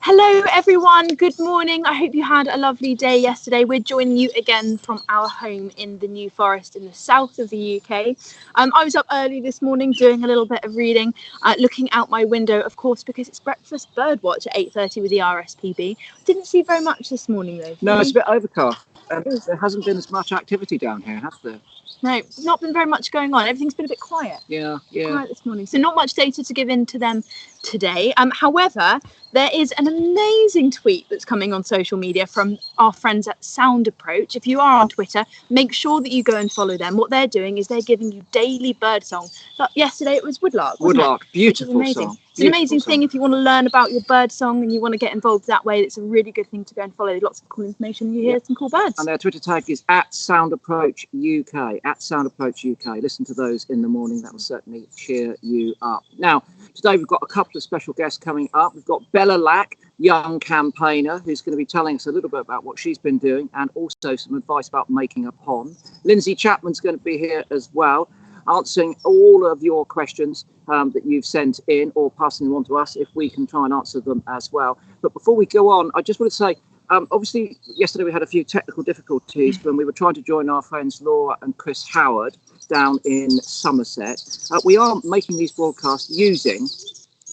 Hello everyone, good morning. I hope you had a lovely day yesterday. We're joining you again from our home in the New Forest in the south of the UK. I was up early this morning doing a little bit of reading, looking out my window, of course, because it's breakfast birdwatch at 8:30 with the RSPB. Didn't see very much this morning though. No, it's a bit overcast. There hasn't been as much activity down here, has there? No, not been very much going on. Everything's been a bit quiet. Yeah. Quiet this morning. So not much data to give in to them today. However, there is an amazing tweet that's coming on social media from our friends at Sound Approach. If you are on Twitter, make sure that you go and follow them. What they're doing is they're giving you daily bird song. So yesterday it was woodlark. Woodlark, beautiful song. It's an amazing thing if you want to learn about your bird song and you want to get involved that way. It's a really good thing to go and follow. Lots of cool information. You hear some cool birds. And their Twitter tag is at Sound Approach UK. At Sound Approach UK. Listen to those in the morning. That will certainly cheer you up. Now, today we've got a couple of special guests coming up. We've got Bella Lack, young campaigner, who's going to be telling us a little bit about what she's been doing and also some advice about making a pond. Lindsey Chapman's going to be here as well, answering all of your questions that you've sent in or passing them on to us if we can try and answer them as well. But before we go on, I just want to say, obviously, yesterday we had a few technical difficulties when we were trying to join our friends Laura and Chris Howard down in Somerset. We are making these broadcasts using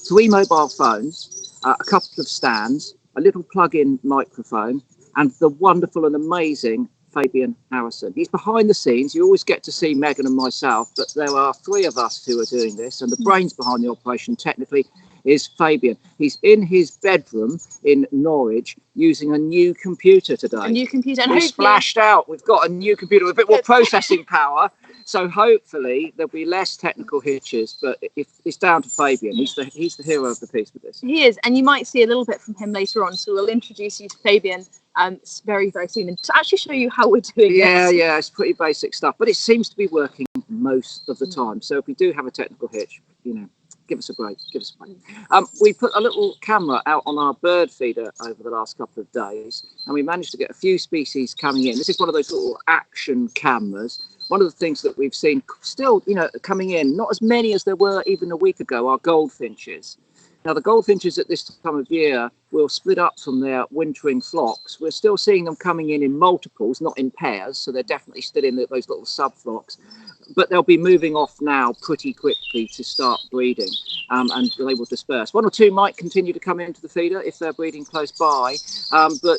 3 mobile phones, a couple of stands, a little plug-in microphone, and the wonderful and amazing Fabian Harrison. He's behind the scenes. You always get to see Megan and myself, but there are 3 of us who are doing this, and the brains behind the operation technically is Fabian. He's in his bedroom in Norwich using a new computer today. A new computer. And we splashed out. We've got a new computer with a bit more processing power. So hopefully there'll be less technical hitches, but it's down to Fabian. He's the hero of the piece with this. He is, and you might see a little bit from him later on. So we'll introduce you to Fabian very, very soon, and to actually show you how we're doing this. Yeah, it's pretty basic stuff, but it seems to be working most of the time. So if we do have a technical hitch, give us a break. We put a little camera out on our bird feeder over the last couple of days, and we managed to get a few species coming in. This is one of those little action cameras. One of the things that we've seen still, coming in, not as many as there were even a week ago, are goldfinches. Now, the goldfinches at this time of year will split up from their wintering flocks. We're still seeing them coming in multiples, not in pairs, so they're definitely still in those little sub-flocks. But they'll be moving off now pretty quickly to start breeding, and they will disperse. 1 or 2 might continue to come into the feeder if they're breeding close by, but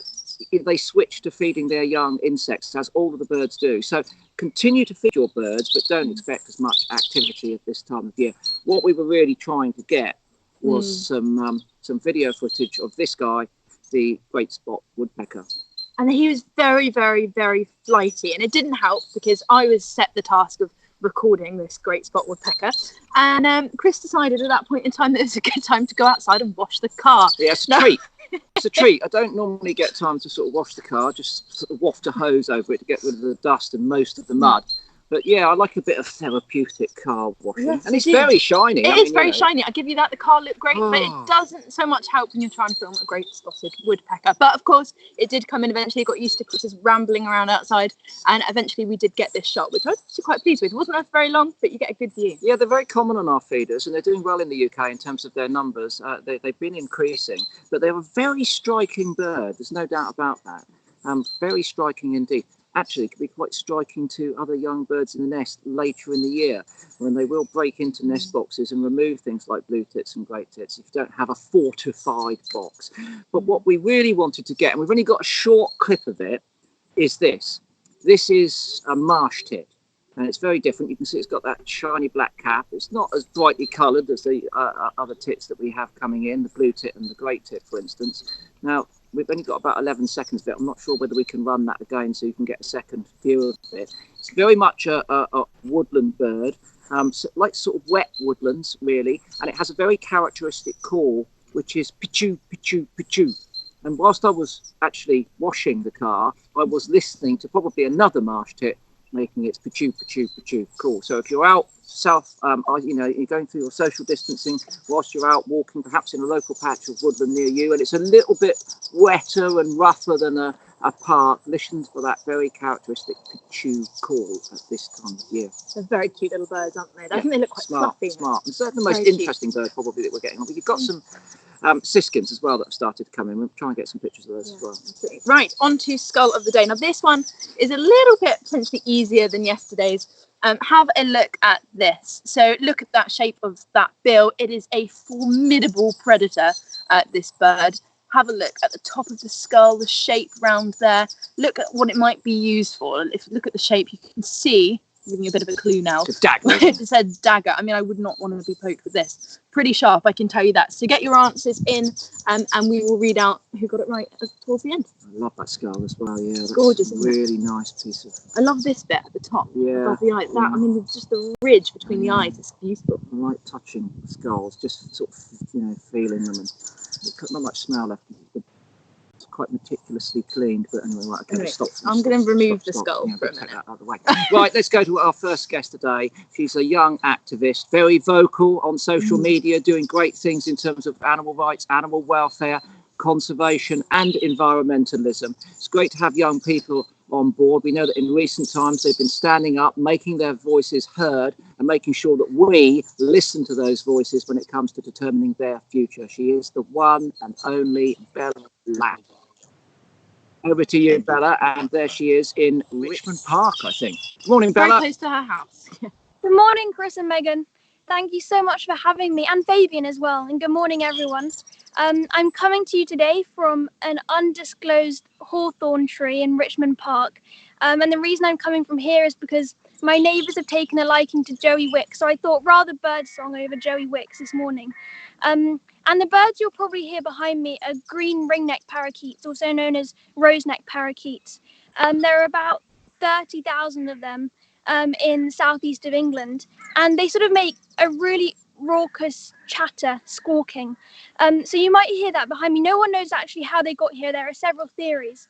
they switch to feeding their young insects, as all of the birds do. So continue to feed your birds, but don't expect as much activity at this time of year. What we were really trying to get was some video footage of this guy, the great spot woodpecker. And he was very, very, very flighty, and it didn't help because I was set the task of recording this great spot woodpecker, and Chris decided at that point in time that it was a good time to go outside and wash the car. Yeah, it's a treat. It's a treat. I don't normally get time to sort of wash the car, just sort of waft a hose over it to get rid of the dust and most of the mud. But yeah, I like a bit of therapeutic car washing. Yes, and it's very shiny. It is very shiny. I give you that. The car looked great, but it doesn't so much help when you're trying to film a great spotted woodpecker. But of course, it did come in eventually. Got used to Chris's rambling around outside, and eventually we did get this shot, which I was actually quite pleased with. It wasn't very long, but you get a good view. Yeah, they're very common on our feeders, and they're doing well in the UK in terms of their numbers. They've been increasing, but they're a very striking bird. There's no doubt about that. Very striking indeed. Actually, it can be quite striking to other young birds in the nest later in the year, when they will break into nest boxes and remove things like blue tits and great tits if you don't have a fortified box. But what we really wanted to get, and we've only got a short clip of it, is this. This is a marsh tit, and it's very different. You can see it's got that shiny black cap. It's not as brightly coloured as the other tits that we have coming in, the blue tit and the great tit, for instance. Now, we've only got about 11 seconds of it. I'm not sure whether we can run that again so you can get a second view of it. It's very much a woodland bird, like sort of wet woodlands, really. And it has a very characteristic call, which is pichu, pichu, pichu. And whilst I was actually washing the car, I was listening to probably another marsh tit making its pichu, pichu, pichu call. So if you're out south, you're going through your social distancing whilst you're out walking, perhaps in a local patch of woodland near you, and it's a little bit wetter and rougher than a park, listen for that very characteristic pichu call at this time of year. They're very cute little birds, aren't they? I think they look quite smart, fluffy. Smart. And certainly the most interesting bird probably that we're getting on. But you've got some siskins as well that have started to come in. We'll try and get some pictures of those as well. Absolutely. Right, on to skull of the day. Now this one is a little bit potentially easier than yesterday's. Have a look at this. So look at that shape of that bill. It is a formidable predator, this bird. Have a look at the top of the skull, the shape round there. Look at what it might be used for. If you look at the shape, you can see, giving you a bit of a clue now. It's a dagger. It said dagger. I mean, I would not want to be poked with this. Pretty sharp, I can tell you that. So get your answers in, and we will read out who got it right towards the end. I love that skull as well. Yeah, that's gorgeous, a isn't it? really nice piece of. I love this bit at the top. Yeah. Above the eye. That, I mean, just the ridge between the eyes is beautiful. I like touching skulls, just sort of, feeling them, and not much smell left. It's quite meticulously cleaned, but anyway, right, okay, Anyway, stop. I'm going to remove the stop. skull Yeah, for a take minute. that out of the way. Right, let's go to our first guest today. She's a young activist, very vocal on social media, doing great things in terms of animal rights, animal welfare, conservation and environmentalism. It's great to have young people on board. We know that in recent times they've been standing up, making their voices heard and making sure that we listen to those voices when it comes to determining their future. She is the one and only Bella Lack. Over to you, Bella, and there she is in Richmond Park, I think. Morning, Very Bella. close to her house. Good morning, Chris and Megan. Thank you so much for having me, and Fabian as well. And good morning, everyone. I'm coming to you today from an undisclosed hawthorn tree in Richmond Park. And the reason I'm coming from here is because my neighbours have taken a liking to Joey Wicks, so I thought rather birdsong over Joey Wicks this morning. And the birds you'll probably hear behind me are green ringneck parakeets, also known as roseneck parakeets. There are about 30,000 of them in southeast of England, and they sort of make a really raucous chatter, squawking. So you might hear that behind me. No one knows actually how they got here. There are several theories.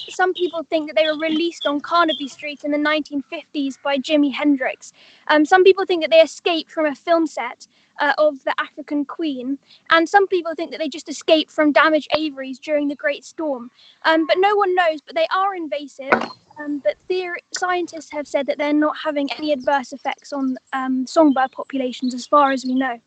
Some people think that they were released on Carnaby Street in the 1950s by Jimi Hendrix. Some people think that they escaped from a film set of the African Queen, and some people think that they just escaped from damaged aviaries during the Great Storm. But no one knows, but they are invasive. But scientists have said that they're not having any adverse effects on songbird populations as far as we know.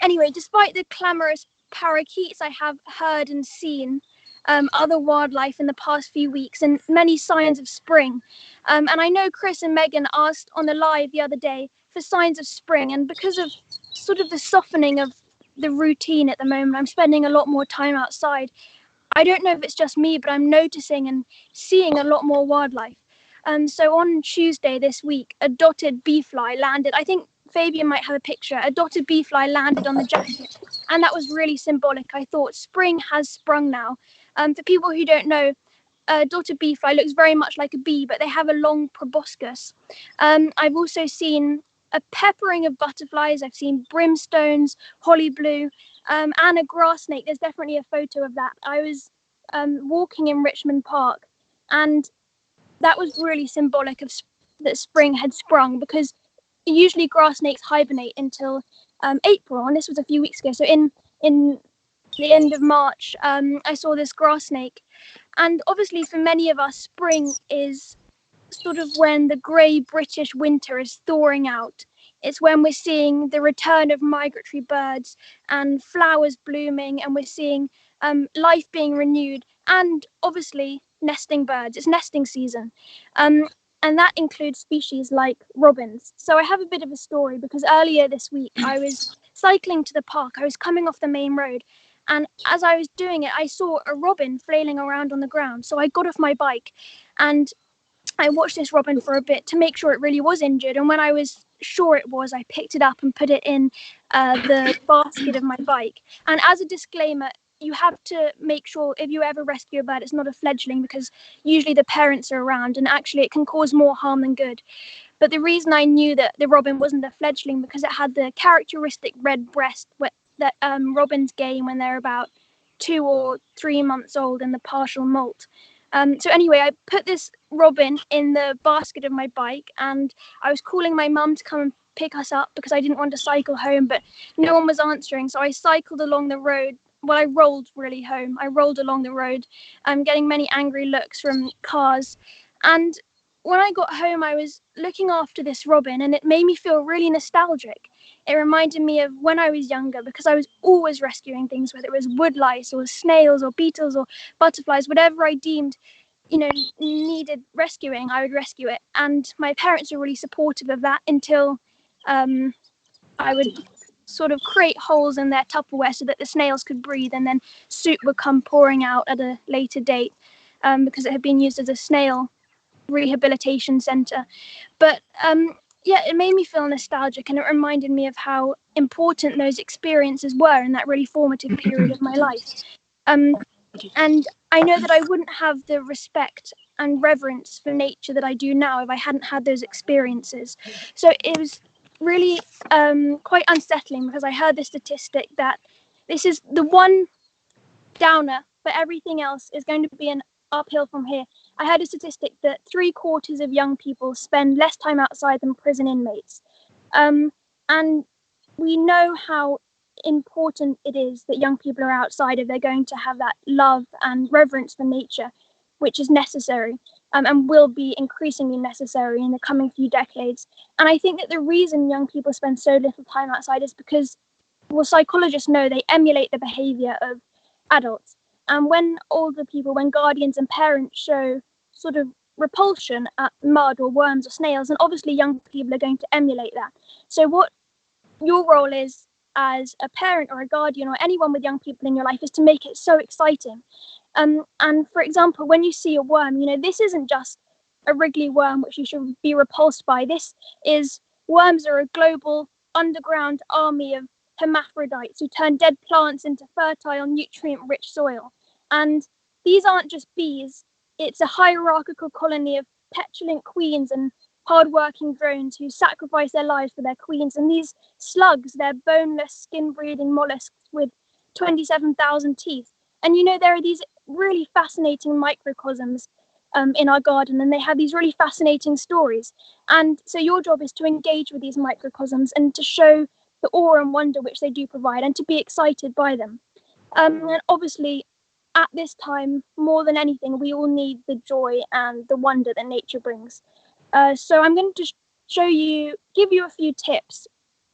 Anyway, despite the clamorous parakeets I have heard and seen, other wildlife in the past few weeks and many signs of spring. And I know Chris and Megan asked on the live the other day for signs of spring, and because of sort of the softening of the routine at the moment, I'm spending a lot more time outside. I don't know if it's just me, but I'm noticing and seeing a lot more wildlife. So on Tuesday this week, a dotted bee fly landed. I think Fabian might have a picture. A dotted bee fly landed on the jacket, and that was really symbolic. I thought spring has sprung now. For people who don't know, a dotted bee fly looks very much like a bee, but they have a long proboscis. I've also seen a peppering of butterflies. I've seen brimstones, holly blue, and a grass snake. There's definitely a photo of that. I was walking in Richmond Park, and that was really symbolic of that spring had sprung, because usually grass snakes hibernate until April, and this was a few weeks ago. So in the end of March, I saw this grass snake. And obviously for many of us, spring is sort of when the grey British winter is thawing out. It's when we're seeing the return of migratory birds and flowers blooming, and we're seeing life being renewed, and obviously nesting birds. It's nesting season. And that includes species like robins. So I have a bit of a story, because earlier this week I was cycling to the park. I was coming off the main road, and as I was doing it, I saw a robin flailing around on the ground. So I got off my bike and I watched this robin for a bit to make sure it really was injured. And when I was sure it was, I picked it up and put it in the basket of my bike. And as a disclaimer, you have to make sure if you ever rescue a bird, it's not a fledgling, because usually the parents are around and actually it can cause more harm than good. But the reason I knew that the robin wasn't a fledgling, because it had the characteristic red breast that robins gain when they're about 2 or 3 months old in the partial molt. So anyway, I put this robin in the basket of my bike, and I was calling my mum to come and pick us up because I didn't want to cycle home, but no one was answering. So I cycled along the road. Well, I rolled really home. I rolled along the road, getting many angry looks from cars. And when I got home, I was looking after this robin, and it made me feel really nostalgic. It reminded me of when I was younger, because I was always rescuing things, whether it was woodlice or snails or beetles or butterflies, whatever I deemed, needed rescuing, I would rescue it. And my parents were really supportive of that until I would sort of create holes in their Tupperware so that the snails could breathe, and then soup would come pouring out at a later date, because it had been used as a snail rehabilitation centre. But it made me feel nostalgic, and it reminded me of how important those experiences were in that really formative period of my life. And I know that I wouldn't have the respect and reverence for nature that I do now if I hadn't had those experiences. So it was really quite unsettling, because I heard the statistic that this is the one downer, but everything else is going to be an uphill from here. I heard a statistic that 3/4 of young people spend less time outside than prison inmates. And we know how important it is that young people are outside if they're going to have that love and reverence for nature, which is necessary, and will be increasingly necessary in the coming few decades. And I think that the reason young people spend so little time outside is because, well, psychologists know they emulate the behavior of adults. And when older people, when guardians and parents show sort of repulsion at mud or worms or snails, and obviously young people are going to emulate that. So what your role is as a parent or a guardian or anyone with young people in your life is to make it so exciting. And for example, when you see a worm, this isn't just a wriggly worm which you should be repulsed by. Worms are a global underground army of hermaphrodites who turn dead plants into fertile, nutrient-rich soil. And these aren't just bees. It's a hierarchical colony of petulant queens and hard-working drones who sacrifice their lives for their queens. And these slugs, they're boneless, skin-breathing mollusks with 27,000 teeth. And there are these really fascinating microcosms in our garden, and they have these really fascinating stories. And so your job is to engage with these microcosms and to show the awe and wonder which they do provide, and to be excited by them. And obviously, at this time, more than anything, we all need the joy and the wonder that nature brings. So I'm going to give you a few tips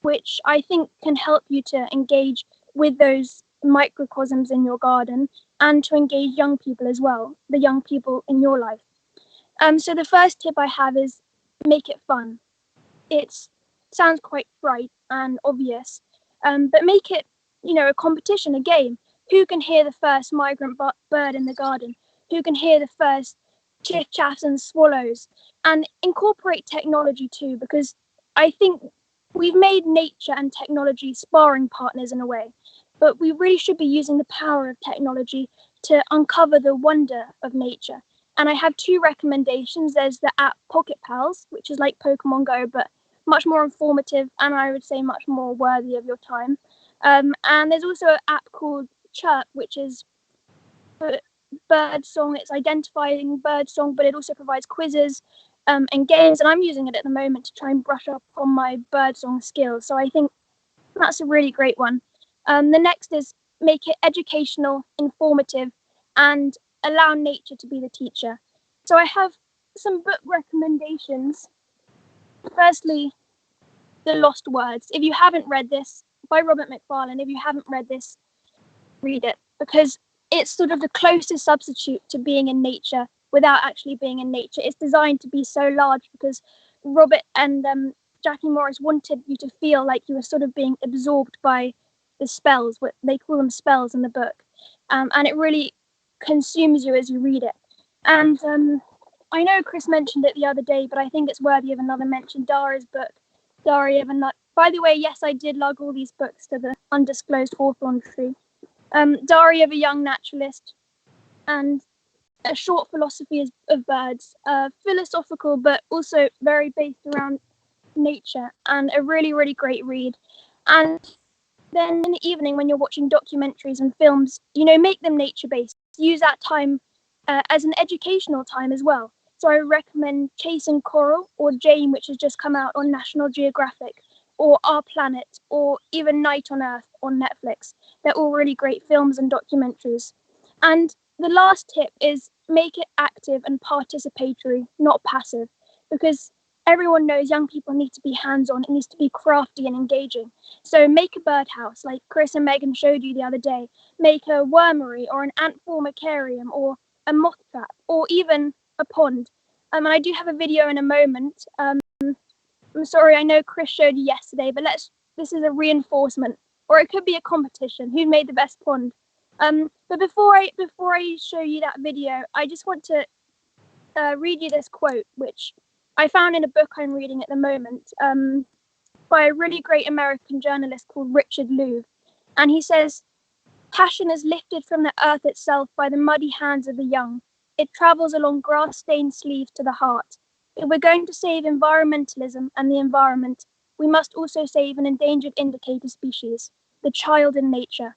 which I think can help you to engage with those microcosms in your garden, and to engage young people as well, the young people in your life. So the first tip I have is make it fun. It sounds quite trite and obvious, but make it, a competition, a game. Who can hear the first migrant bird in the garden? Who can hear the first chiff-chaffs and swallows? And incorporate technology too, because I think we've made nature and technology sparring partners in a way, but we really should be using the power of technology to uncover the wonder of nature. And I have two recommendations. There's the app Pocket Pals, which is like Pokemon Go, but much more informative, and I would say much more worthy of your time. And there's also an app called Chirp, which is bird song. It's identifying bird song, but it also provides quizzes and games, and I'm using it at the moment to try and brush up on my birdsong skills. So I think that's a really great one. The next is make it educational, informative, and allow nature to be the teacher. So I have some book recommendations. Firstly, The Lost Words. If you haven't read this, by Robert Macfarlane, if you haven't read this, read it, because it's sort of the closest substitute to being in nature without actually being in nature. It's designed to be so large because Robert and Jackie Morris wanted you to feel like you were sort of being absorbed by the spells, what they call them spells in the book, and it really consumes you as you read it. And I know Chris mentioned it the other day, but I think it's worthy of another mention. Dara's book, Diary of a Nut. By the way, yes, I did lug all these books to the undisclosed hawthorn tree. Diary of a Young Naturalist, and A Short Philosophy of Birds, philosophical but also very based around nature, and a really, really great read. And then in the evening when you're watching documentaries and films, make them nature-based. Use that time as an educational time as well. So I recommend Chasing Coral or Jane, which has just come out on National Geographic, or Our Planet, or even Night on Earth on Netflix. They're all really great films and documentaries. And the last tip is make it active and participatory, not passive. because everyone knows young people need to be hands-on. It needs to be crafty and engaging. So make a birdhouse like Chris and Megan showed you the other day. Make a wormery or an ant formicarium or a moth trap or even a pond. And I do have a video in a moment. I'm sorry, I know Chris showed you yesterday, but this is a reinforcement, or it could be a competition. Who made the best pond? But before I show you that video, I just want to read you this quote, which I found in a book I'm reading at the moment, by a really great American journalist called Richard Louv. And he says, "Passion is lifted from the earth itself by the muddy hands of the young. It travels along grass-stained sleeves to the heart. If we're going to save environmentalism and the environment, we must also save an endangered indicator species, the child in nature."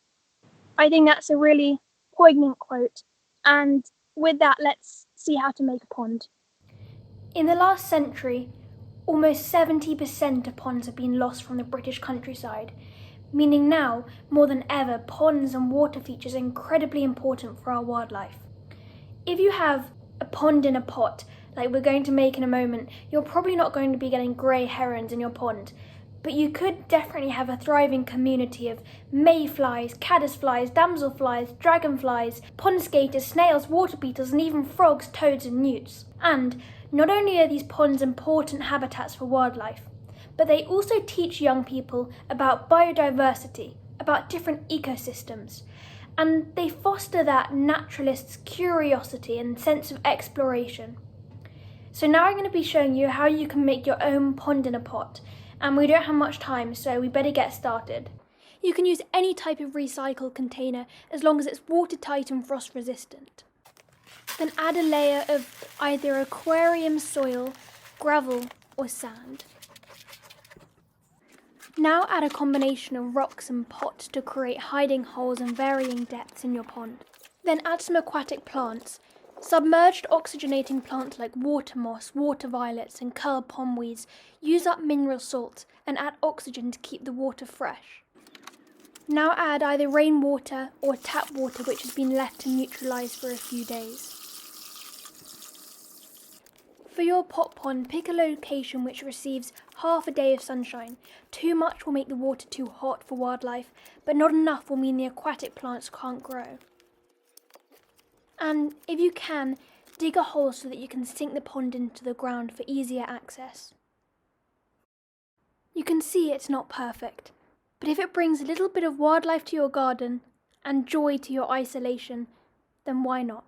I think that's a really poignant quote. And with that, let's see how to make a pond. In the last century, almost 70% of ponds have been lost from the British countryside, meaning now, more than ever, ponds and water features are incredibly important for our wildlife. If you have a pond in a pot, like we're going to make in a moment, you're probably not going to be getting grey herons in your pond, but you could definitely have a thriving community of mayflies, caddisflies, damselflies, dragonflies, pond skaters, snails, water beetles, and even frogs, toads, and newts. And not only are these ponds important habitats for wildlife, but they also teach young people about biodiversity, about different ecosystems, and they foster that naturalist's curiosity and sense of exploration. So now I'm going to be showing you how you can make your own pond in a pot, and we don't have much time, so we better get started. You can use any type of recycled container as long as it's watertight and frost resistant. Then add a layer of either aquarium soil, gravel or sand. Now add a combination of rocks and pots to create hiding holes and varying depths in your pond. Then add some aquatic plants. Submerged oxygenating plants like water moss, water violets and curl pondweeds use up mineral salts and add oxygen to keep the water fresh. Now add either rainwater or tap water which has been left to neutralise for a few days. For your pot pond, pick a location which receives half a day of sunshine. Too much will make the water too hot for wildlife, but not enough will mean the aquatic plants can't grow. And if you can, dig a hole so that you can sink the pond into the ground for easier access. You can see it's not perfect, but if it brings a little bit of wildlife to your garden and joy to your isolation, then why not?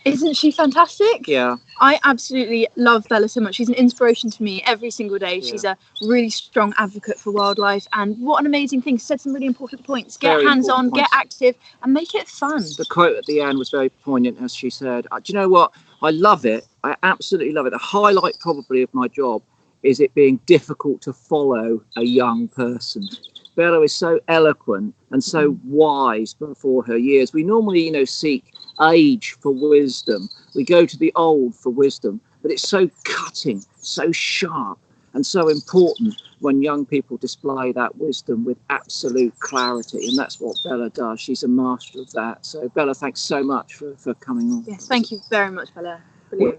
Isn't she fantastic? Yeah. I absolutely love Bella so much. She's an inspiration to me every single day. Yeah. She's a really strong advocate for wildlife, and what an amazing thing. She said some really important points. Get Very hands-on, important get points. active, and make it fun. The quote at the end was very poignant, as she said. Do you know what? I love it. I absolutely love it. The highlight probably of my job is it being difficult to follow a young person. Bella is so eloquent and so wise before her years. We normally, seek age for wisdom. We go to the old for wisdom, but it's so cutting, so sharp, and so important when young people display that wisdom with absolute clarity. And that's what Bella does. She's a master of that. So Bella, thanks so much for coming on. Yes, thank you very much, Bella.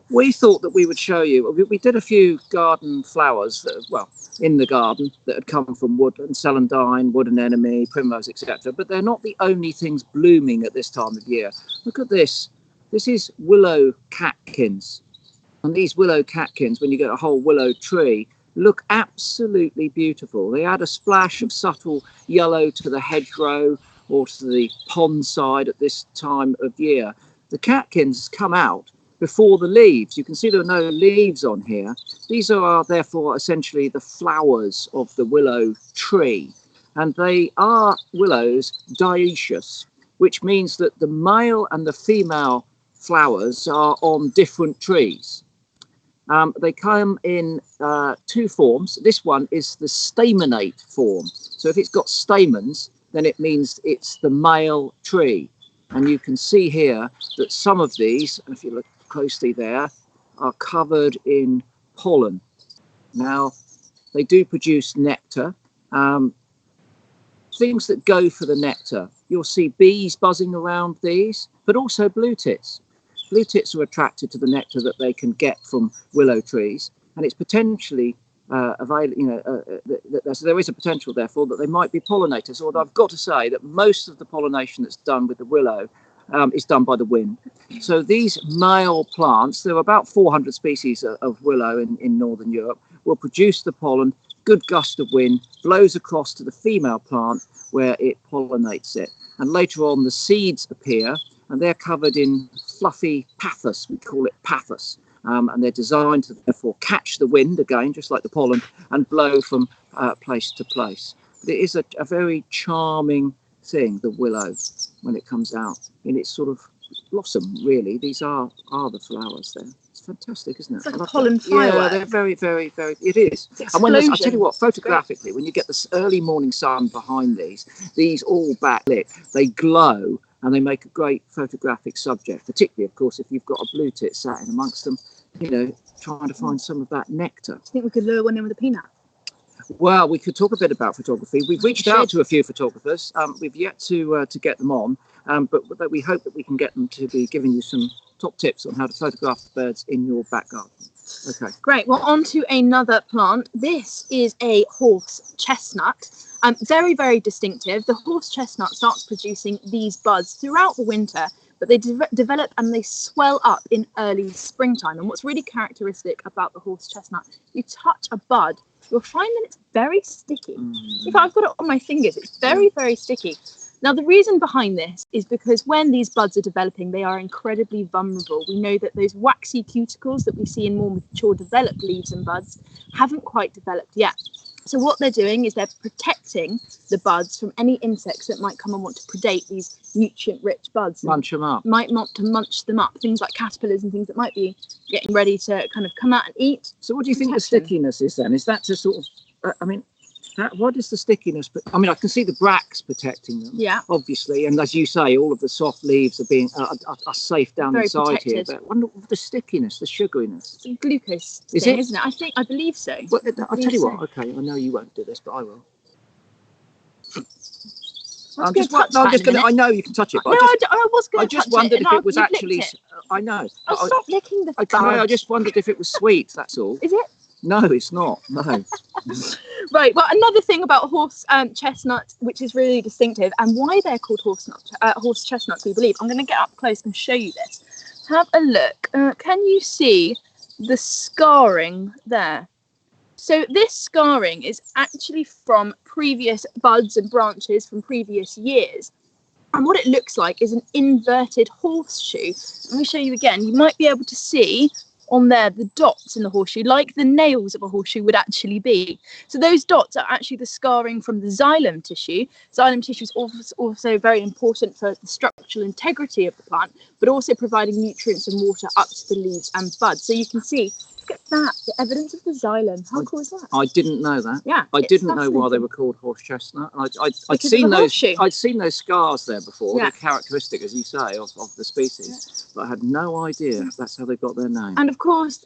We thought that we would show you, we did a few garden flowers that, in the garden that had come from woodland, celandine, wood anemone, primrose, etc. But they're not the only things blooming at this time of year. Look at this. This is Willow Catkins. And these Willow Catkins, when you get a whole willow tree, look absolutely beautiful. They add a splash of subtle yellow to the hedgerow or to the pond side at this time of year. The catkins come out before the leaves. You can see there are no leaves on here. These are therefore essentially the flowers of the willow tree, and they are willows dioecious, which means that the male and the female flowers are on different trees. They come in two forms. This one is the staminate form. So if it's got stamens, then it means it's the male tree. And you can see here that some of these, if you look closely there, are covered in pollen. Now, they do produce nectar. things that go for the nectar. You'll see bees buzzing around these, but also blue tits. Blue tits are attracted to the nectar that they can get from willow trees, and it's potentially available. So there is a potential, therefore, that they might be pollinators. Although I've got to say that most of the pollination that's done with the willow is done by the wind. So these male plants, there are about 400 species of willow in northern Europe, will produce the pollen. Good gust of wind blows across to the female plant where it pollinates it, and later on the seeds appear, and they're covered in fluffy pathos. We call it pathos, and they're designed to therefore catch the wind again, just like the pollen, and blow from place to place. But it is a very charming thing, the willow, when it comes out in its sort of blossom. Really, these are the flowers there. It's fantastic, isn't it? It's like a pollen firework. Yeah, they're very, very, very. It is. And when I tell you what, photographically, when you get this early morning sun behind these all backlit, they glow and they make a great photographic subject. Particularly, of course, if you've got a blue tit sat in amongst them, trying to find some of that nectar. Do you think we could lure one in with a peanut? Well, we could talk a bit about photography. We've reached out to a few photographers. We've yet to get them on, but we hope that we can get them to be giving you some top tips on how to photograph the birds in your back garden. Okay. Great. Well, on to another plant. This is a horse chestnut. Very, very distinctive. The horse chestnut starts producing these buds throughout the winter, but they develop and they swell up in early springtime. And what's really characteristic about the horse chestnut, you touch a bud, you'll find that it's very sticky. If I've got it on my fingers, it's very, very sticky. Now, the reason behind this is because when these buds are developing, they are incredibly vulnerable. We know that those waxy cuticles that we see in more mature developed leaves and buds haven't quite developed yet. So what they're doing is they're protecting the buds from any insects that might come and want to predate these nutrient-rich buds. Munch them up. Might want to munch them up, things like caterpillars and things that might be getting ready to kind of come out and eat. So what do you think the stickiness is then? Is that to sort of, what is the stickiness? But I mean, I can see the bracts protecting them, obviously, and as you say, all of the soft leaves are being are safe down very inside protected. here. But I wonder the stickiness, the sugariness. It's a glucose Is thing, it? isn't it? I believe so. Well, I'll tell you what. Okay, I know you won't do this, but I will. I know you can touch it, but I was going I to just touch wondered it, if it was actually. it. I know. Oh, stop licking the Okay, I just wondered if it was sweet. That's all. Is it? No, it's not. No. Right. Well, another thing about horse chestnut, which is really distinctive, and why they're called horse chestnuts, we believe. I'm going to get up close and show you this. Have a look. Can you see the scarring there? So this scarring is actually from previous buds and branches from previous years. And what it looks like is an inverted horseshoe. Let me show you again. You might be able to see on there the dots in the horseshoe, like the nails of a horseshoe would actually be. So those dots are actually the scarring from the xylem tissue. Xylem tissue is also very important for the structural integrity of the plant, but also providing nutrients and water up to the leaves and buds. So you can see, look at that, the evidence of the xylem. How cool is that? I didn't know that. Yeah, I didn't know why they were called horse chestnut. I'd seen those scars there before. They're characteristic, as you say, of the species, but I had no idea that's how they got their name. And of course,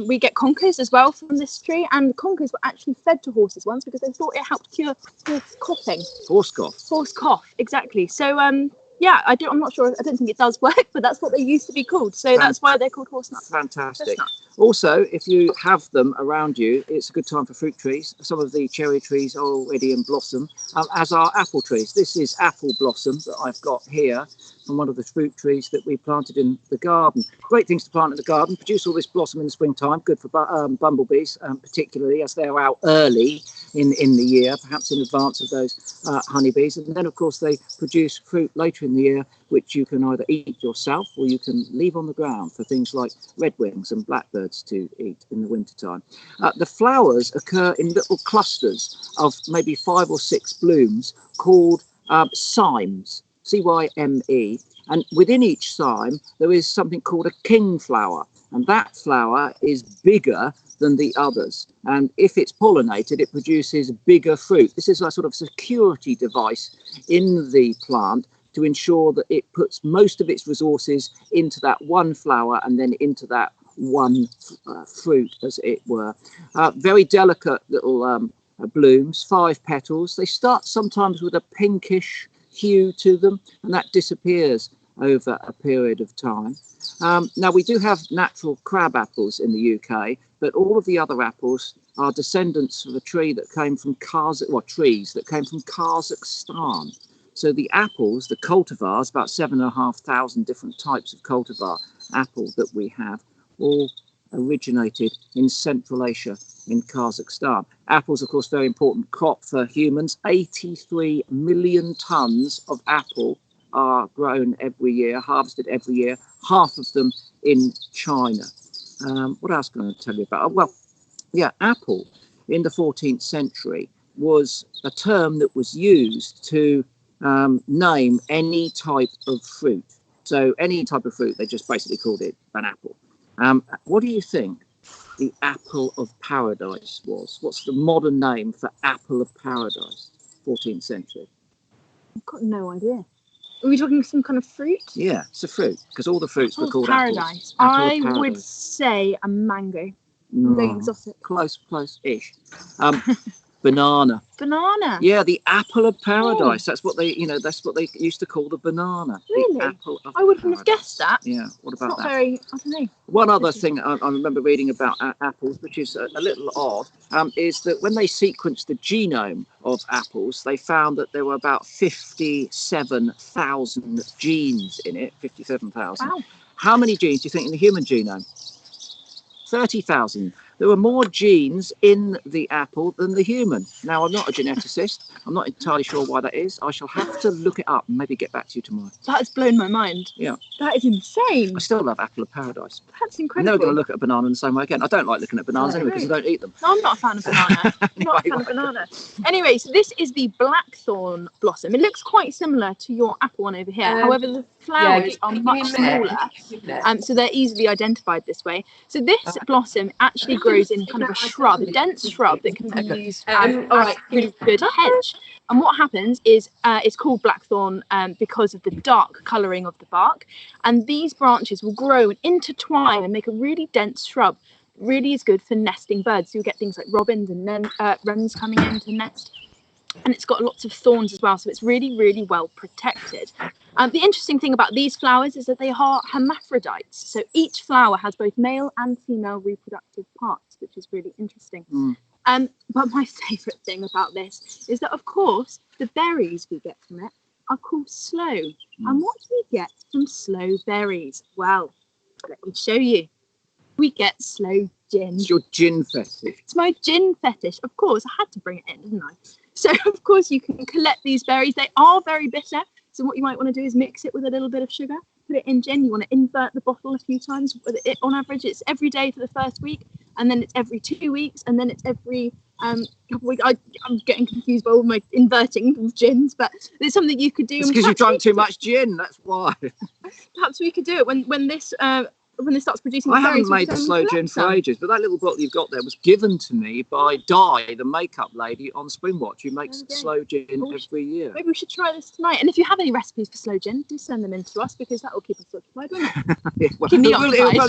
we get conkers as well from this tree, and conkers were actually fed to horses once because they thought it helped cure horse coughing. Horse cough. Horse cough, exactly. So I'm not sure. I don't think it does work, but that's what they used to be called. So that's why they're called horse nuts. Fantastic. Chestnut. Also, if you have them around you, it's a good time for fruit trees. Some of the cherry trees are already in blossom, as are apple trees. This is apple blossom that I've got here from one of the fruit trees that we planted in the garden. Great things to plant in the garden, produce all this blossom in the springtime, good for bumblebees, particularly as they're out early in the year, perhaps in advance of those honeybees. And then, of course, they produce fruit later in the year, which you can either eat yourself or you can leave on the ground for things like redwings and blackbirds to eat in the wintertime. The flowers occur in little clusters of maybe 5 or 6 blooms called cymes, C-Y-M-E. And within each cyme, there is something called a king flower. And that flower is bigger than the others. And if it's pollinated, it produces bigger fruit. This is a sort of security device in the plant to ensure that it puts most of its resources into that one flower and then into that one fruit, as it were. Very delicate little blooms, 5 petals. They start sometimes with a pinkish hue to them, and that disappears over a period of time. Now, we do have natural crab apples in the UK, but all of the other apples are descendants of a tree that came from trees that came from Kazakhstan. So the apples, the cultivars, about 7,500 different types of cultivar apple that we have, all originated in Central Asia, in Kazakhstan. Apples, of course, very important crop for humans. 83 million tons of apple are grown every year, harvested every year, half of them in China. What else can I tell you about? Well, yeah, apple in the 14th century was a term that was used to name any type of fruit. So any type of fruit, they just basically called it an apple. What do you think the apple of paradise was? What's the modern name for apple of paradise, 14th century? I've got no idea. Are we talking some kind of fruit? Yeah, it's a fruit, because all the fruits were called paradise. apples. Apple I of paradise. would say a mango. No. Very exotic. Close-ish. Banana. Banana. Yeah, the apple of paradise. That's what they used to call the banana. Really? The apple of I wouldn't have guessed that. Yeah. What about It's not that? very, I don't know. One other thing I remember reading about apples, which is a little odd, is that when they sequenced the genome of apples, they found that there were about 57,000 genes in it. 57,000. Wow. How many genes do you think in the human genome? 30,000. There were more genes in the apple than the human. Now, I'm not a geneticist. I'm not entirely sure why that is. I shall have to look it up and maybe get back to you tomorrow. That has blown my mind. Yeah. That is insane. I still love apple of paradise. That's I'm incredible. never going to look at a banana in the same way again. I don't like looking at bananas anyway because I don't eat them. No, I'm not a fan of banana. I'm not a fan of banana. Anyway, so this is the blackthorn blossom. It looks quite similar to your apple one over here. However, the flowers are much smaller, so they're easily identified this way. So this blossom actually grows in kind of a shrub, a dense shrub that can be used as a really good hedge. And what happens is it's called blackthorn because of the dark colouring of the bark. And these branches will grow and intertwine and make a really dense shrub. Really is good for nesting birds. So you'll get things like robins and wrens coming in to nest. And it's got lots of thorns as well, so it's really, really well protected. The interesting thing about these flowers is that they are hermaphrodites. So each flower has both male and female reproductive parts, which is really interesting. But my favourite thing about this is that, of course, the berries we get from it are called sloe. And what do we get from sloe berries? Well, let me show you. We get sloe gin. It's your gin fetish. It's my gin fetish. Of course, I had to bring it in, didn't I? So, of course, you can collect these berries. They are very bitter. So what you might want to do is mix it with a little bit of sugar, put it in gin. You want to invert the bottle a few times. On average, it's every day for the first week, and then it's every 2 weeks, and then it's every couple of weeks. I'm getting confused by all my inverting of gins, but it's something you could do. It's because you drank too much gin, that's why. Perhaps we could do it when this starts producing. I haven't made the sloe gin for ages, but that little bottle you've got there was given to me by Di, the makeup lady on Springwatch, who makes sloe gin every year. Maybe we should try this tonight. And if you have any recipes for sloe gin, do send them in to us, because that will keep us occupied, won't it? Yeah, well,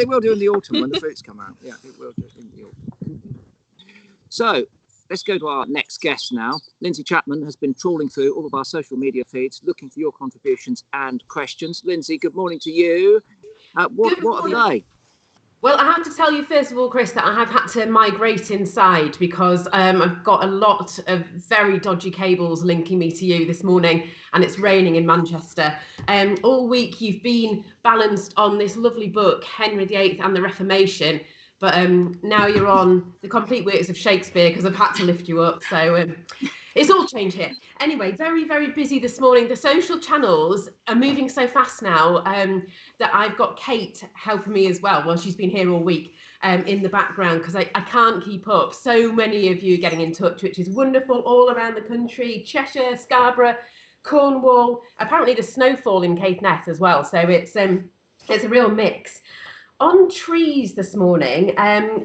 it will do in the autumn when the fruits come out. Yeah, it will do in the autumn. So let's go to our next guest now. Lindsey Chapman has been trawling through all of our social media feeds, looking for your contributions and questions. Lindsey, good morning to you. What are they? Well, I have to tell you, first of all, Chris, that I have had to migrate inside because I've got a lot of very dodgy cables linking me to you this morning, and it's raining in Manchester. All week you've been balanced on this lovely book, Henry VIII and the Reformation, but now you're on the complete works of Shakespeare because I've had to lift you up. So it's all changed here. Anyway, very, very busy this morning. The social channels are moving so fast now that I've got Kate helping me as well. Well, she's been here all week in the background because I can't keep up. So many of you getting in touch, which is wonderful, all around the country, Cheshire, Scarborough, Cornwall. Apparently there's snowfall in Caithness as well. So it's a real mix. On trees this morning,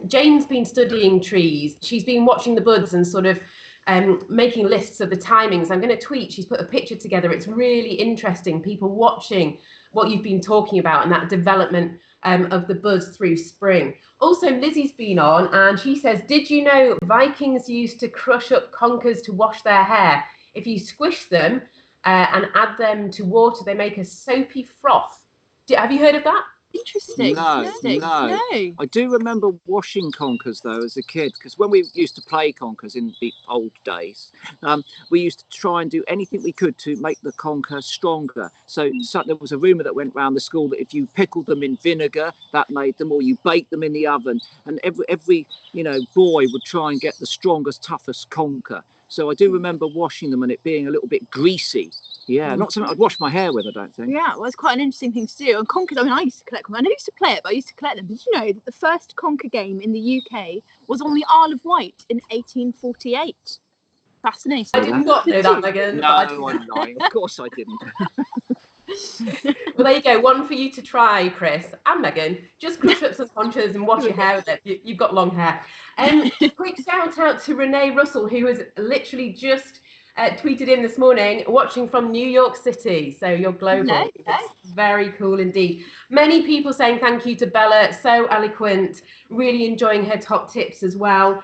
Jane's been studying trees. She's been watching the buds and sort of making lists of the timings. I'm going to tweet. She's put a picture together. It's really interesting. People watching what you've been talking about and that development of the buds through spring. Also, Lizzie's been on and she says, did you know Vikings used to crush up conkers to wash their hair? If you squish them and add them to water, they make a soapy froth. Have you heard of that? Interesting. No. I do remember washing conkers though as a kid, because when we used to play conkers in the old days, we used to try and do anything we could to make the conker stronger. So there was a rumour that went round the school that if you pickled them in vinegar, that made them, or you baked them in the oven, and every boy would try and get the strongest, toughest conker. So I do remember washing them and it being a little bit greasy. Yeah, not something I'd wash my hair with, I don't think. Yeah, well, it's quite an interesting thing to do. And conkers, I mean, I used to collect them. I never used to play it, but I used to collect them. Did you know that the first conker game in the UK was on the Isle of Wight in 1848? Fascinating. I did not know that, Megan. No, I'm lying. Of course I didn't. Well, there you go. One for you to try, Chris and Megan. Just crush up some conchas and wash your hair with it. You've got long hair. Quick shout out to Renee Russell, who has literally just tweeted in this morning, watching from New York City. So you're global. No. That's very cool indeed. Many people saying thank you to Bella. So eloquent. Really enjoying her top tips as well.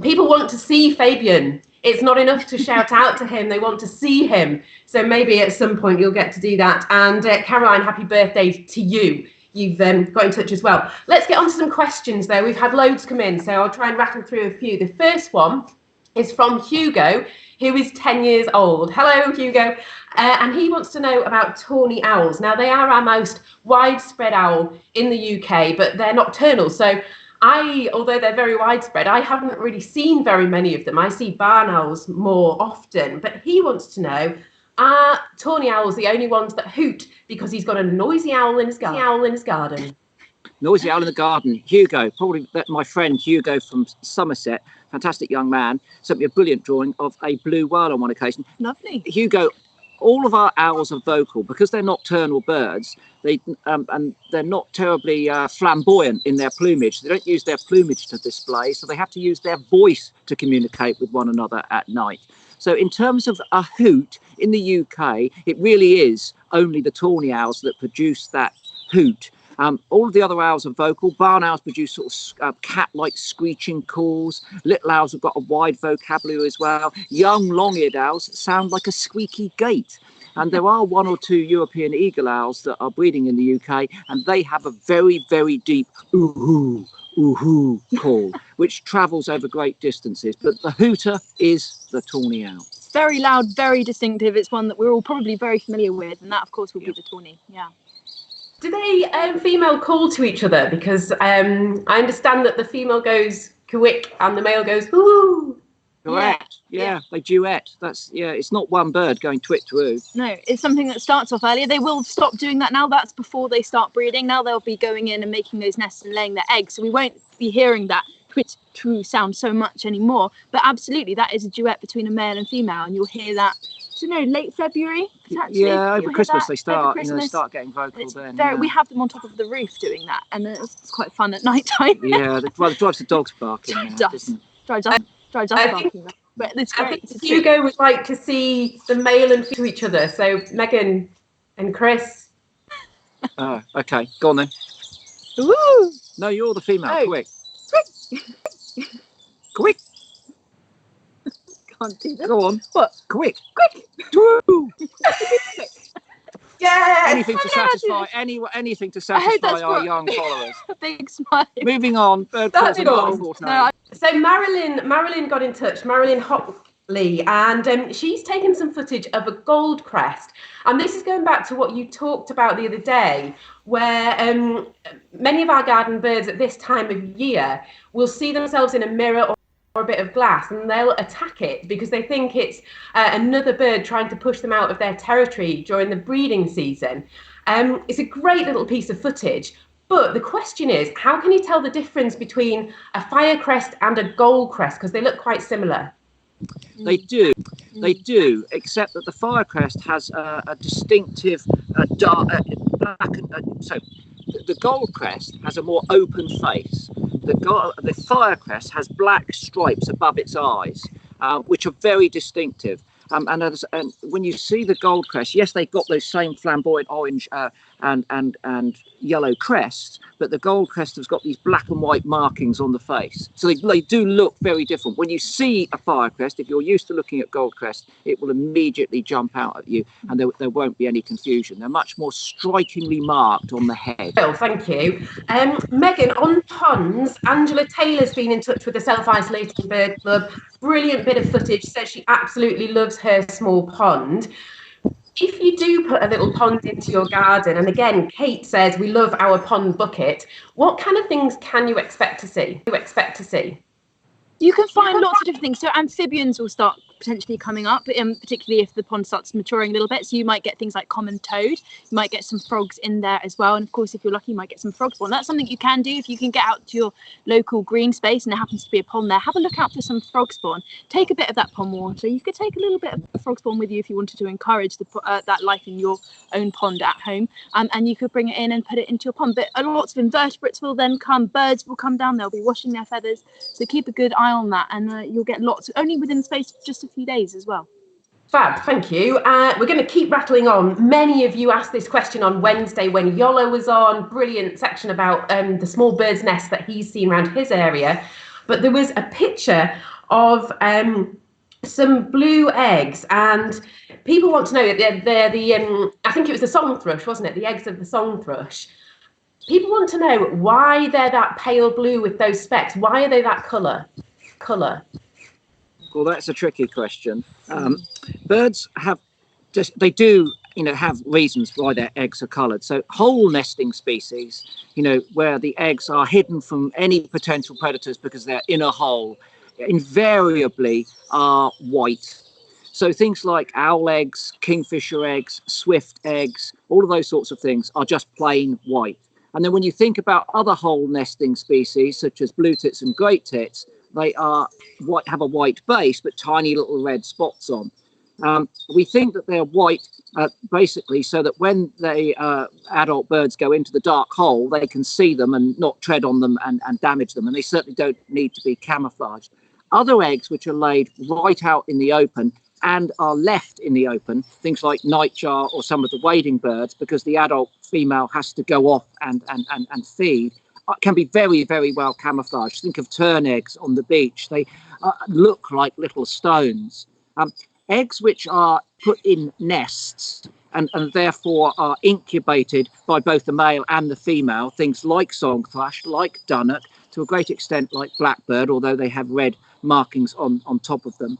People want to see Fabian. It's not enough to shout out to him. They want to see him. So maybe at some point you'll get to do that. And Caroline, happy birthday to you. You've got in touch as well. Let's get on to some questions, though. We've had loads come in, so I'll try and rattle through a few. The first one is from Hugo, who is 10 years old. Hello, Hugo. And he wants to know about tawny owls. Now, they are our most widespread owl in the UK, but they're nocturnal. So although they're very widespread, I haven't really seen very many of them. I see barn owls more often. But he wants to know, are tawny owls the only ones that hoot because he's got a noisy owl in his garden? Noisy owl in the garden. Hugo, probably my friend Hugo from Somerset, fantastic young man, sent me a brilliant drawing of a blue whale on one occasion. Lovely. Hugo, all of our owls are vocal because they're nocturnal birds. And they're not terribly flamboyant in their plumage. They don't use their plumage to display, so they have to use their voice to communicate with one another at night. So in terms of a hoot in the UK, it really is only the tawny owls that produce that hoot. All of the other owls are vocal. Barn owls produce sort of cat-like screeching calls. Little owls have got a wide vocabulary as well. Young long-eared owls sound like a squeaky gate. And there are one or two European eagle owls that are breeding in the UK, and they have a very, very deep ooh-hoo, ooh-hoo call, which travels over great distances. But the hooter is the tawny owl. Very loud, very distinctive. It's one that we're all probably very familiar with, and that, of course, will be the tawny. Yeah. Do they female call to each other? Because I understand that the female goes quick and the male goes ooh. Correct. Yeah, they duet. It's not one bird going twit twoo. No, it's something that starts off earlier. They will stop doing that now. That's before they start breeding. Now they'll be going in and making those nests and laying their eggs. So we won't be hearing that twit twoo sound so much anymore. But absolutely, that is a duet between a male and female, and you'll hear that. I don't know, late February potentially. Yeah, over Christmas they start. They start getting vocal then. Yeah. We have them on top of the roof doing that, and it's quite fun at night time. Yeah, it drives the dogs barking. It does. Drives us barking. But it's great. I think Hugo would like to see the male and female to each other. So Megan and Chris. Okay, go on then. Woo! No, you're the female. Quick. Quick. Can't do that. Go on. What? Quick. Woo! Yeah. Anything to satisfy anything to satisfy our young followers. A big smile. Moving on. Bird calls and no, so Marilyn got in touch. Marilyn Hopley, and she's taken some footage of a gold crest. And this is going back to what you talked about the other day, where many of our garden birds at this time of year will see themselves in a mirror or a bit of glass, and they'll attack it because they think it's another bird trying to push them out of their territory during the breeding season. It's a great little piece of footage, but the question is, how can you tell the difference between a firecrest and a gold crest, because they look quite similar? They do, except that the firecrest has a distinctive dark black. So the gold crest has a more open face. The firecrest has black stripes above its eyes, which are very distinctive. And when you see the gold crest, yes, they've got those same flamboyant orange and yellow crests, but the gold crest has got these black and white markings on the face. So they do look very different. When you see a firecrest, if you're used to looking at gold crest, it will immediately jump out at you, and there won't be any confusion. They're much more strikingly marked on the head. Well, thank you. Megan, on ponds, Angela Taylor's been in touch with the Self-Isolating Bird Club. Brilliant bit of footage, says she absolutely loves her small pond. If you do put a little pond into your garden, and again, Kate says we love our pond bucket, what kind of things can you expect to see? You can find lots of different things. So amphibians will start potentially coming up, particularly if the pond starts maturing a little bit. So you might get things like common toad. You might get some frogs in there as well. And of course, if you're lucky, you might get some frog spawn. That's something you can do if you can get out to your local green space and there happens to be a pond there. Have a look out for some frog spawn. Take a bit of that pond water. You could take a little bit of frog spawn with you if you wanted to encourage that life in your own pond at home. And you could bring it in and put it into your pond. But lots of invertebrates will then come. Birds will come down. They'll be washing their feathers. So keep a good eye on that, and you'll get lots only within the space of just a few days as well. Fab, thank you. We're going to keep rattling on. Many of you asked this question on Wednesday when Yolo was on. Brilliant section about the small bird's nest that he's seen around his area. But there was a picture of some blue eggs, and people want to know that they're the I think it was the song thrush, wasn't it? The eggs of the song thrush. People want to know why they're that pale blue with those specks. Why are they that colour? Well, that's a tricky question. Birds have have reasons why their eggs are coloured. So hole nesting species, where the eggs are hidden from any potential predators because they're in a hole, invariably are white. So things like owl eggs, kingfisher eggs, swift eggs, all of those sorts of things are just plain white. And then when you think about other hole nesting species, such as blue tits and great tits, they are white, have a white base, but tiny little red spots on. We think that they're white basically so that when the adult birds go into the dark hole, they can see them and not tread on them and damage them. And they certainly don't need to be camouflaged. Other eggs which are laid right out in the open and are left in the open, things like nightjar or some of the wading birds, because the adult female has to go off and feed, can be very, very well camouflaged. Think of tern eggs on the beach. They look like little stones. Eggs which are put in nests and therefore are incubated by both the male and the female, things like song thrush, like dunnock, to a great extent like blackbird, although they have red markings on top of them.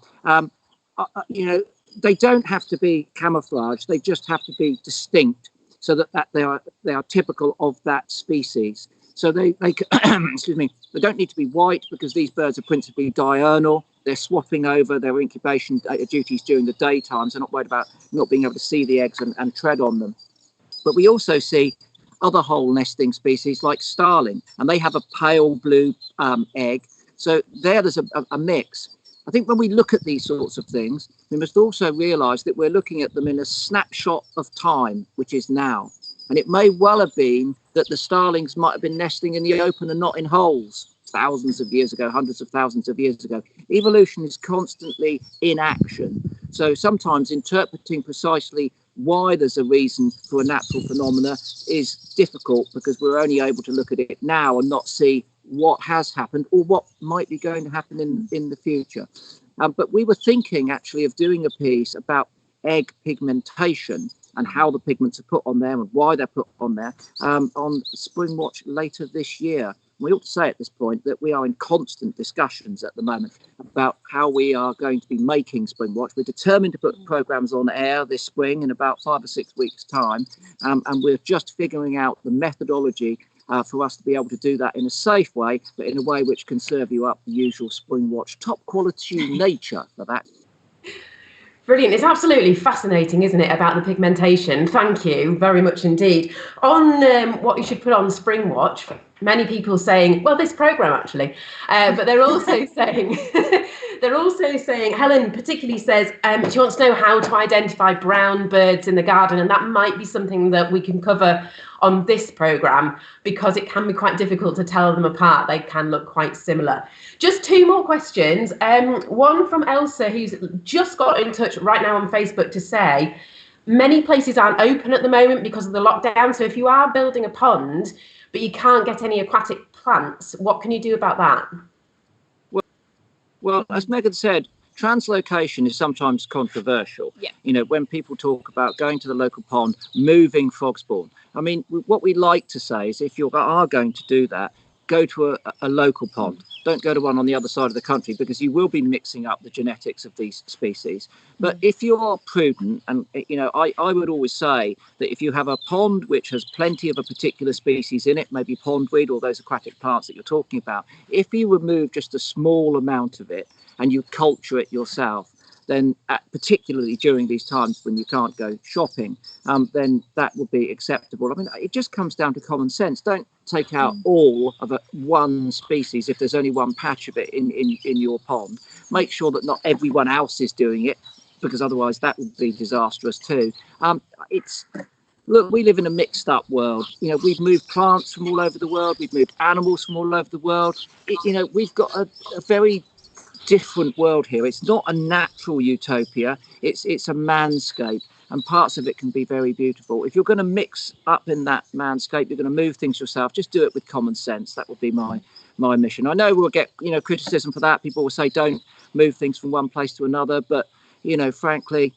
They don't have to be camouflaged. They just have to be distinct so that they are typical of that species. So they excuse me, they don't need to be white because these birds are principally diurnal. They're swapping over their incubation duties during the daytime, so not worried about not being able to see the eggs and tread on them. But we also see other hole nesting species like starling, and they have a pale blue egg. So there's a mix. I think when we look at these sorts of things, we must also realise that we're looking at them in a snapshot of time, which is now. And it may well have been that the starlings might have been nesting in the open and not in holes thousands of years ago, hundreds of thousands of years ago. Evolution is constantly in action. So sometimes interpreting precisely why there's a reason for a natural phenomena is difficult because we're only able to look at it now and not see what has happened or what might be going to happen in the future. But we were thinking actually of doing a piece about egg pigmentation and how the pigments are put on there and why they're put on there on Spring Watch later this year. We ought to say at this point that we are in constant discussions at the moment about how we are going to be making Spring Watch. We're determined to put programmes on air this spring in about 5 or 6 weeks' time, and we're just figuring out the methodology for us to be able to do that in a safe way, but in a way which can serve you up the usual Spring Watch top quality nature for that. Brilliant. It's absolutely fascinating, isn't it, about the pigmentation? Thank you very much indeed. On what you should put on Spring Watch, many people saying, well, this programme actually, but they're also saying They're also saying, Helen particularly says, she wants to know how to identify brown birds in the garden, and that might be something that we can cover on this programme because it can be quite difficult to tell them apart. They can look quite similar. Just two more questions. One from Elsa, who's just got in touch right now on Facebook to say, many places aren't open at the moment because of the lockdown. So if you are building a pond, but you can't get any aquatic plants, what can you do about that? Well, as Megan said, translocation is sometimes controversial. Yeah. You know, when people talk about going to the local pond, moving frog spawn. I mean, what we like to say is if you are going to do that, go to a local pond. Don't go to one on the other side of the country because you will be mixing up the genetics of these species. But if you're prudent, and you know, I would always say that if you have a pond which has plenty of a particular species in it, maybe pondweed or those aquatic plants that you're talking about, if you remove just a small amount of it and you culture it yourself, then particularly during these times when you can't go shopping, then that would be acceptable. I mean, it just comes down to common sense. Don't take out all of one species if there's only one patch of it in your pond. Make sure that not everyone else is doing it, because otherwise that would be disastrous too. Look, we live in a mixed up world. You know, we've moved plants from all over the world. We've moved animals from all over the world. You know, we've got a very different world here. It's not a natural utopia. It's a manscape, and parts of it can be very beautiful. If you're going to mix up in that manscape, you're going to move things yourself. Just do it with common sense. That would be my mission. I know we'll get criticism for that. People will say don't move things from one place to another, but frankly,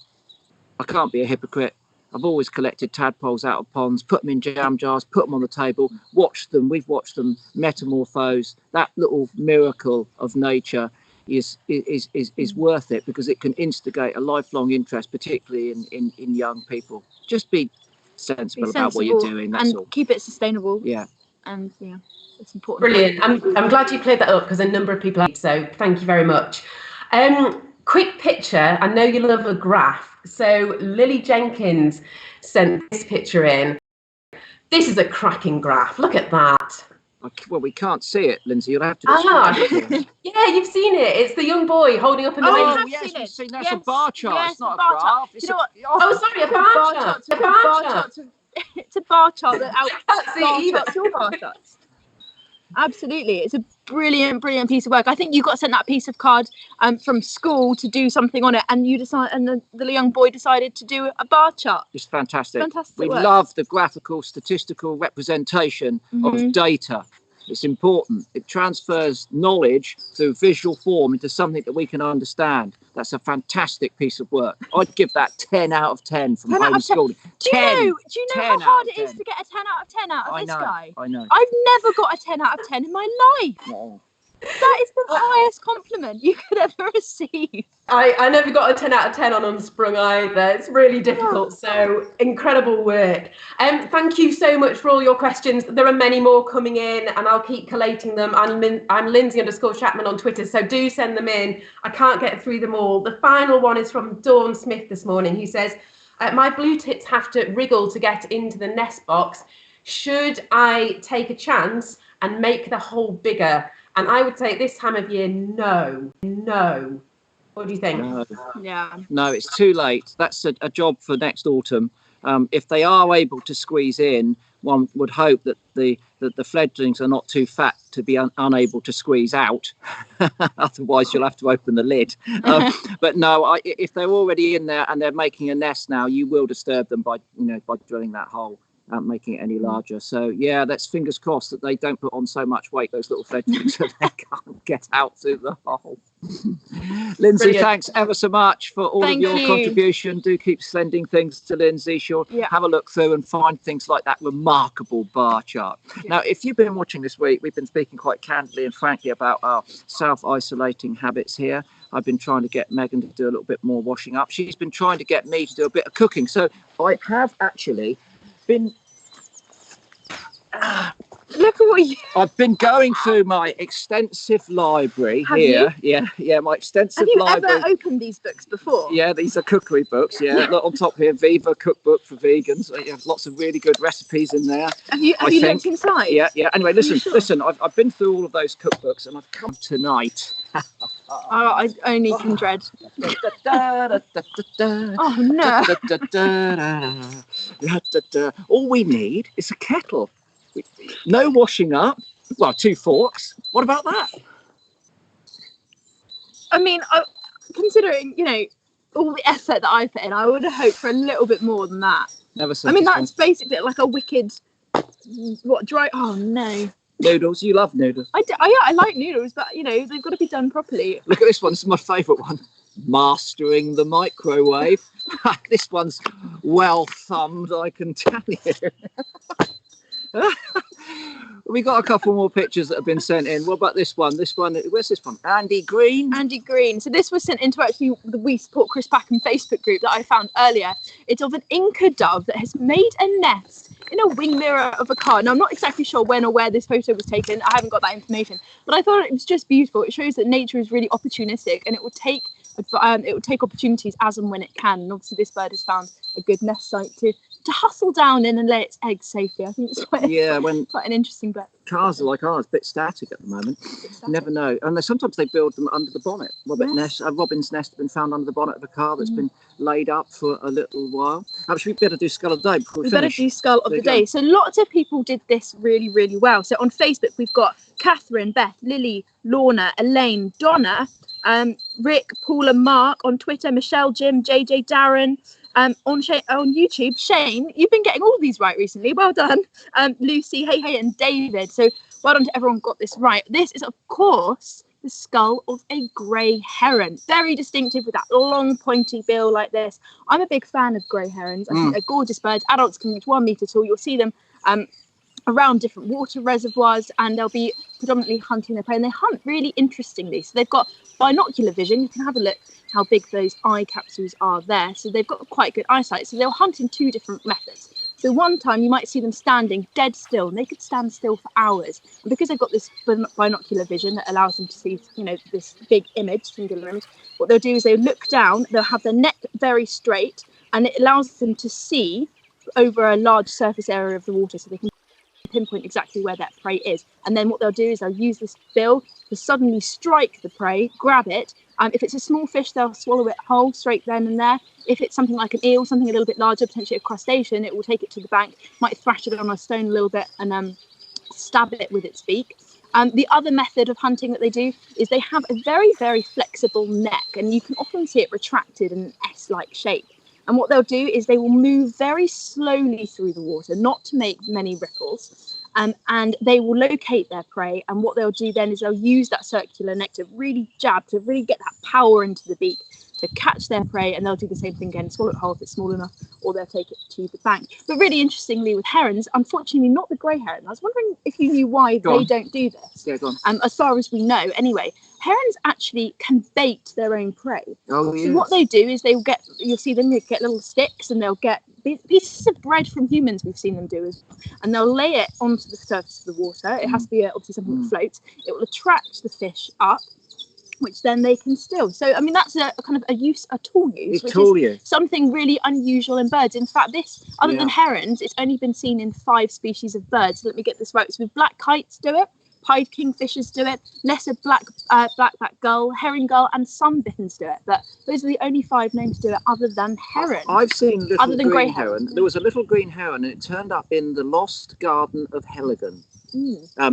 I can't be a hypocrite. I've always collected tadpoles out of ponds, put them in jam jars, put them on the table, watched them. We've watched them metamorphose. That little miracle of nature is worth it because it can instigate a lifelong interest, particularly in young people. Just be sensible about what you're doing. That's and all. Keep it sustainable. Yeah. And it's important. Brilliant. I'm glad you cleared that up because a number of people have, so thank you very much. Quick picture. I know you love a graph. So Lily Jenkins sent this picture in. This is a cracking graph. Look at that. Well, we can't see it, Lindsay. You'll have to describe it. Yeah, you've seen it. It's the young boy holding up an Yes, we've seen that's a bar chart. Yes, it's not a bar graph. chart. It's you know what? Oh, sorry, a bar chart. A bar chart. It's a bar chart that That's your bar charts. Absolutely, it's a brilliant piece of work. I think you got sent that piece of card from school to do something on it, and you decided, and the young boy decided to do a bar chart. It's fantastic. We work. love the graphical, statistical representation of data. It's important. It transfers knowledge through visual form into something that we can understand. That's a fantastic piece of work. I'd give that 10 out of 10 from homeschooling. Do you know how hard it is to get a 10 out of 10 out of this guy? I know. I've never got a 10 out of 10 in my life. Oh. That is the highest compliment you could ever receive. I never got a 10 out of 10 on Unsprung either. It's really difficult. So incredible work. Thank you so much for all your questions. There are many more coming in and I'll keep collating them. I'm Lindsey_Chapman on Twitter, so do send them in. I can't get through them all. The final one is from Dawn Smith this morning, who says, my blue tits have to wriggle to get into the nest box. Should I take a chance and make the hole bigger? And I would say at this time of year, no. What do you think? No, it's too late. That's a job for next autumn. If they are able to squeeze in, one would hope that the fledglings are not too fat to be unable to squeeze out. Otherwise, you'll have to open the lid. But no, if they're already in there and they're making a nest now, you will disturb them by drilling that hole. Making it any larger. So yeah, let's fingers crossed that they don't put on so much weight, those little fledglings, so they can't get out through the hole. Lindsay, Brilliant. Thanks ever so much for all of your contribution. Do keep sending things to Lindsay. She'll have a look through and find things like that remarkable bar chart. Now, if you've been watching this week, we've been speaking quite candidly and frankly about our self-isolating habits here. I've been trying to get Megan to do a little bit more washing up. She's been trying to get me to do a bit of cooking. So I have actually been look at what you I've been going through my extensive library here. Yeah, my extensive library. Have you ever opened these books before? Yeah, these are cookery books. Yeah, look on top here, Viva cookbook for vegans. Lots of really good recipes in there. Have you looked inside? Yeah. Anyway, listen. I've been through all of those cookbooks, and I've come tonight I only can dread. Oh no. All we need is a kettle. No washing up. Well, 2 forks. What about that? I mean, considering, all the effort that I put in, I would have hoped for a little bit more than that. Never I mean, that's basically like a wicked, dry, oh no. Noodles, you love noodles. I like noodles, but they've got to be done properly. Look at this one, this is my favourite one. Mastering the microwave. This one's well thumbed, I can tell you. We got a couple more pictures that have been sent in. What about this one? Where's this one? Andy Green. So this was sent into actually the We Support Chris Packham Facebook group that I found earlier. It's of an Inca dove that has made a nest in a wing mirror of a car. Now, I'm not exactly sure when or where this photo was taken. I haven't got that information, but I thought it was just beautiful. It shows that nature is really opportunistic, and it will take opportunities as and when it can. And obviously, this bird has found a good nest site to hustle down in and lay its eggs safely. I think it's quite an interesting bird. Cars are like ours, a bit static at the moment. You never know. And sometimes they build them under the bonnet. Robin's nest has been found under the bonnet of a car that's been laid up for a little while. Actually, we better do Skull of the Day before we finish. Better do Skull of the Day. So lots of people did this really, really well. So on Facebook, we've got Catherine, Beth, Lily, Lorna, Elaine, Donna, Rick, Paula, Mark. On Twitter, Michelle, Jim, JJ, Darren. On YouTube, Shane, you've been getting all these right recently. Well done. Lucy, hey, and David. So well done to everyone who got this right. This is, of course, the skull of a grey heron. Very distinctive with that long pointy bill like this. I'm a big fan of grey herons. I think they're gorgeous birds. Adults can reach 1 metre tall. You'll see them around different water reservoirs, and they'll be predominantly hunting their prey, and they hunt really interestingly. So they've got binocular vision. You can have a look how big those eye capsules are there. So they've got quite good eyesight. So they'll hunt in 2 different methods. So one time you might see them standing dead still, and they could stand still for hours. And because they've got this binocular vision that allows them to see, this big image, singular image, what they'll do is they'll look down, they'll have their neck very straight, and it allows them to see over a large surface area of the water, so they can pinpoint exactly where that prey is. And then what they'll do is they'll use this bill to suddenly strike the prey, grab it. If it's a small fish, they'll swallow it whole straight then and there. If it's something like an eel, something a little bit larger, potentially a crustacean, it will take it to the bank, might thrash it on a stone a little bit and stab it with its beak. The other method of hunting that they do is they have a very, very flexible neck, and you can often see it retracted in an S-like shape. And what they'll do is they will move very slowly through the water, not to make many ripples, and they will locate their prey. And what they'll do then is they'll use that circular neck to really jab, to really get that power into the beak to catch their prey, and they'll do the same thing again, swallow it whole if it's small enough, or they'll take it to the bank. But really interestingly with herons, unfortunately not the grey heron. I was wondering if you knew why they don't do this. Yeah, go on. As far as we know, anyway, herons actually can bait their own prey. Oh, yes. So what they do is you'll see them get little sticks, and they'll get pieces of bread from humans, we've seen them do as well, and they'll lay it onto the surface of the water. It has to be obviously something that floats. It will attract the fish up, which then they can steal. So I mean, that's a kind of a tool use, which is something really unusual in birds. In fact, this, other than herons, it's only been seen in 5 species of birds. So let me get this right. So with black kites do it, pied kingfishers do it, lesser black gull, herring gull, and some bitterns do it. But those are the only 5 known to do it other than heron. I've seen other than grey heron. There was a little green heron, and it turned up in the Lost Garden of Heligan,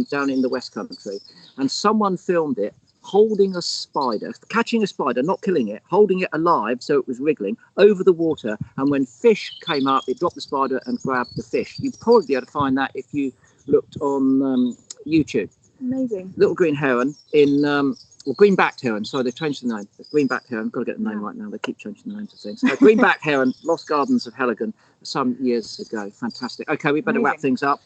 down in the West Country, and someone filmed it holding a spider, catching a spider, not killing it, holding it alive so it was wriggling over the water, and when fish came up, it dropped the spider and grabbed the fish. You'd probably be able to find that if you looked on YouTube. Amazing. Little green heron in green-backed heron. Sorry, they've changed the name. Green-backed heron. Got to get the name right now. They keep changing the names of things. Green-backed heron, Lost Gardens of Heligan, some years ago. Fantastic. Okay, we better wrap things up.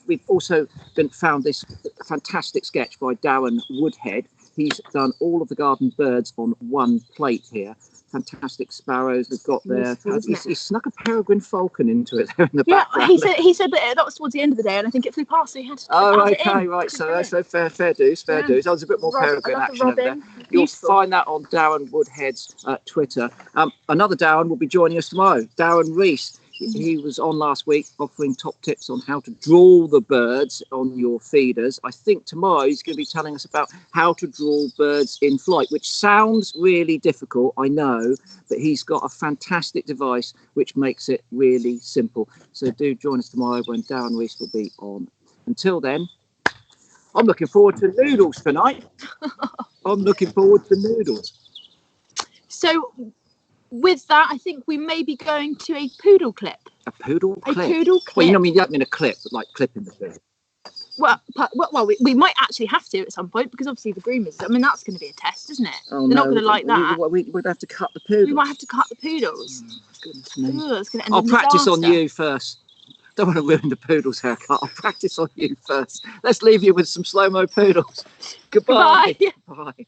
We've also found this fantastic sketch by Darren Woodhead. He's done all of the garden birds on one plate here. Fantastic sparrows we've got there. He snuck a peregrine falcon into it there in the background. He said that was towards the end of the day, and I think it flew past, so he had to right. So fair dues. I was a bit more peregrine action over there. You'll find that on Darren Woodhead's Twitter. Another Darren will be joining us tomorrow, Darren Rees. He was on last week offering top tips on how to draw the birds on your feeders. I think tomorrow he's going to be telling us about how to draw birds in flight, which sounds really difficult, I know, but he's got a fantastic device which makes it really simple. So do join us tomorrow when Darren Rees will be on. Until then, I'm looking forward to noodles tonight. I'm looking forward to noodles. So with that, I think we may be going to a poodle clip. A poodle clip? A poodle clip. Well, you know, I mean, you don't mean a clip, but like clipping the food. Well, we might actually have to at some point, because obviously the groomers, I mean, that's going to be a test, isn't it? Oh, They're not going to like that. We'd have to cut the poodles. We might have to cut the poodles. Goodness me. Ooh, it's gonna end I'll in practice on disaster. you first. Don't want to ruin the poodle's haircut. I'll practice on you first. Let's leave you with some slow-mo poodles. Goodbye. Goodbye. Bye.